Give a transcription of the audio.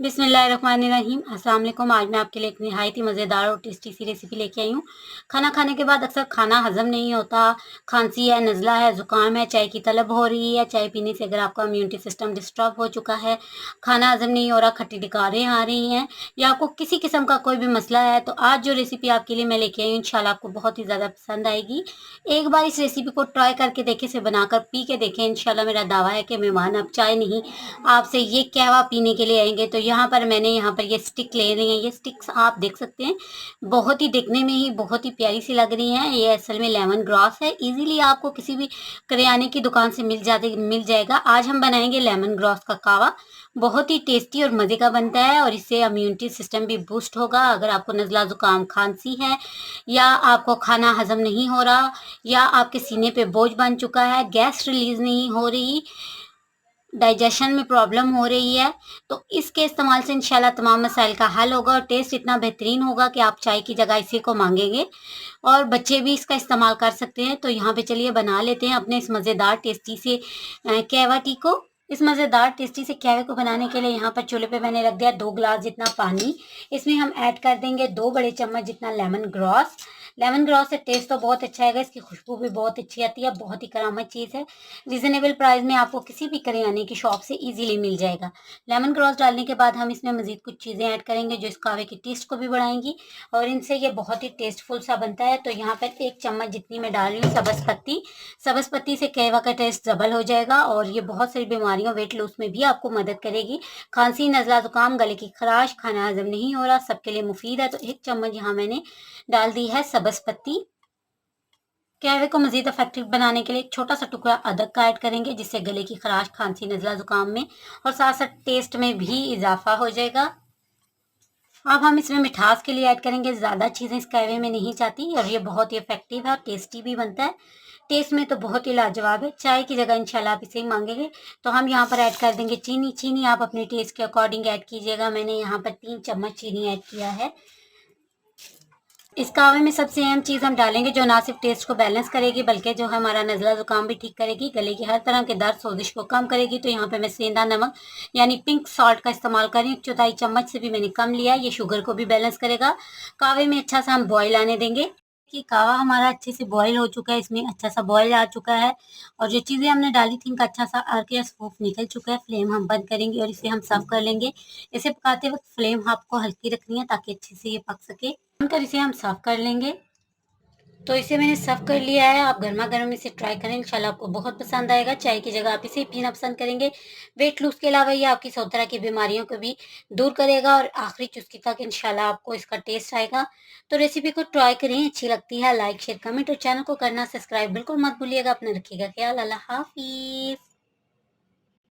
बिस्मिल्लाहिर्रहमानिर्रहीम। अस्सलाम वालेकुम। आज मैं आपके लिए एक निहायत ही मज़ेदार और टेस्टी सी रेसिपी लेके आई हूँ। खाना खाने के बाद अक्सर खाना हज़म नहीं होता, खांसी है, नज़ला है, ज़ुकाम है, चाय की तलब हो रही है, चाय पीने से अगर आपका इम्यूनिटी सिस्टम डिस्टर्ब हो चुका है, खाना हज़म नहीं हो रहा, खट्टी डकारें आ रही हैं या आपको किसी किस्म का कोई भी मसला है, तो आज जो रेसिपी आपके लिए मैं लेके आई हूँ इंशाल्लाह आपको बहुत ही ज़्यादा पसंद आएगी। एक बार इस रेसिपी को ट्राई करके देखें, इसे बनाकर पी के देखें। इंशाल्लाह मेरा दावा है कि मेहमान अब चाय नहीं, आपसे ये कहवा पीने के लिए आएंगे। तो मैंने यहाँ पर ये स्टिक ले रही हैं। ये स्टिक्स आप देख सकते हैं, बहुत ही दिखने में ही बहुत ही प्यारी सी लग रही हैं। ये असल में लेमन ग्रास है। इजीली आपको किसी भी करियाने की दुकान से मिल जाएगा। आज हम बनाएंगे लेमन ग्रास का कावा। बहुत ही टेस्टी और मज़े का बनता है और इससे इम्यूनिटी सिस्टम भी बूस्ट होगा। अगर आपको नज़ला ज़ुकाम खांसी है या आपको खाना हजम नहीं हो रहा या आपके सीने पे बोझ बन चुका है, गैस रिलीज नहीं हो रही, डाइजेशन में प्रॉब्लम हो रही है, तो इसके इस्तेमाल से इंशाल्लाह तमाम मसाइल का हल होगा और टेस्ट इतना बेहतरीन होगा कि आप चाय की जगह इसी को मांगेंगे और बच्चे भी इसका इस्तेमाल कर सकते हैं। तो यहाँ पे चलिए बना लेते हैं अपने इस मज़ेदार टेस्टी से कहवा टी को। इस मज़ेदार टेस्टी से कहवे को बनाने के लिए यहाँ पर चूल्हे पे मैंने रख दिया 2 गिलास जितना पानी। इसमें हम ऐड कर देंगे 2 बड़े चम्मच जितना लेमन ग्रास। लेमन ग्रास से टेस्ट तो बहुत अच्छा आएगा, इसकी खुशबू भी बहुत अच्छी आती है, बहुत ही करामत चीज़ है। रीजनेबल प्राइस में आपको किसी भी करियाने की शॉप से इजीली मिल जाएगा। लेमन ग्रास डालने के बाद हम इसमें मजीद कुछ चीज़ें ऐड करेंगे जो इस कहवे की टेस्ट को भी बढ़ाएंगी और इनसे ये बहुत ही टेस्टफुल सा बनता है। तो यहाँ पर 1 चम्मच जितनी मैं डाल रही हूँ सब्ज़ पत्ती। सब्ज़ पत्ती से कहवा का टेस्ट डबल हो जाएगा और ये बहुत सारी बीमारियों, वेट लॉस में भी आपको मदद करेगी। खांसी, नज़ला ज़ुकाम, गले की खराश, खाना हजम नहीं हो रहा, सबके लिए मुफीद है। तो 1 चम्मच यहाँ मैंने डाल दी है सब्ज़ पत्ती। कहवे को मज़ीद इफेक्टिव बनाने के लिए एक छोटा सा टुकड़ा अदरक का ऐड करेंगे जिससे गले की खराश, खांसी, नज़ला ज़ुकाम में और साथ साथ टेस्ट में भी इजाफा हो जाएगा। अब हम इसमें मिठास के लिए ऐड करेंगे, ज़्यादा चीज़ें इस कहवे में नहीं जाती और ये बहुत ही इफेक्टिव है और टेस्टी भी बनता है। टेस्ट में तो बहुत ही लाजवाब है, चाय की जगह इंशाल्लाह आप इसे ही मांगेंगे। तो हम यहाँ पर ऐड कर देंगे चीनी। चीनी आप अपने टेस्ट के अकॉर्डिंग ऐड कीजिएगा। मैंने यहाँ पर 3 चम्मच चीनी ऐड किया है। इस कहवे में सबसे अहम चीज़ हम डालेंगे जो ना सिर्फ टेस्ट को बैलेंस करेगी बल्कि जो हमारा नज़ला ज़ुकाम भी ठीक करेगी, गले की हर तरह के दर्द, सोजिश को कम करेगी। तो यहाँ पे मैं सेंधा नमक यानी पिंक सॉल्ट का इस्तेमाल कर रही हूँ। 1/4 चम्मच से भी मैंने कम लिया है। ये शुगर को भी बैलेंस करेगा। कहवे में अच्छा सा हम बॉयल आने देंगे कि कहवा हमारा अच्छे से बॉयल हो चुका है, इसमें अच्छा सा बॉयल आ चुका है और जो चीज़ें हमने डाली थी इनका अच्छा सा अर्क या स्पूफ निकल चुका है। फ्लेम हम बंद करेंगे और इसे हम सर्व कर लेंगे। इसे पकाते वक्त फ्लेम आपको हल्की रखनी है ताकि अच्छे से ये पक सके। बनकर इसे हम सर्व कर लेंगे। तो इसे मैंने सर्व कर लिया है। आप गर्मा गर्म इसे ट्राई करें, इंशाल्लाह आपको बहुत पसंद आएगा। चाय की जगह आप इसे ही पीना पसंद करेंगे। वेट लूज के अलावा ये आपकी 100 तरह की बीमारियों को भी दूर करेगा और आखिरी चुस्की तक इंशाल्लाह आपको इसका टेस्ट आएगा। तो रेसिपी को ट्राई करें, अच्छी लगती है लाइक शेयर कमेंट और चैनल को करना सब्सक्राइब बिल्कुल मत भूलिएगा। अपना रखिएगा ख्याल। अल्लाह हाफिज।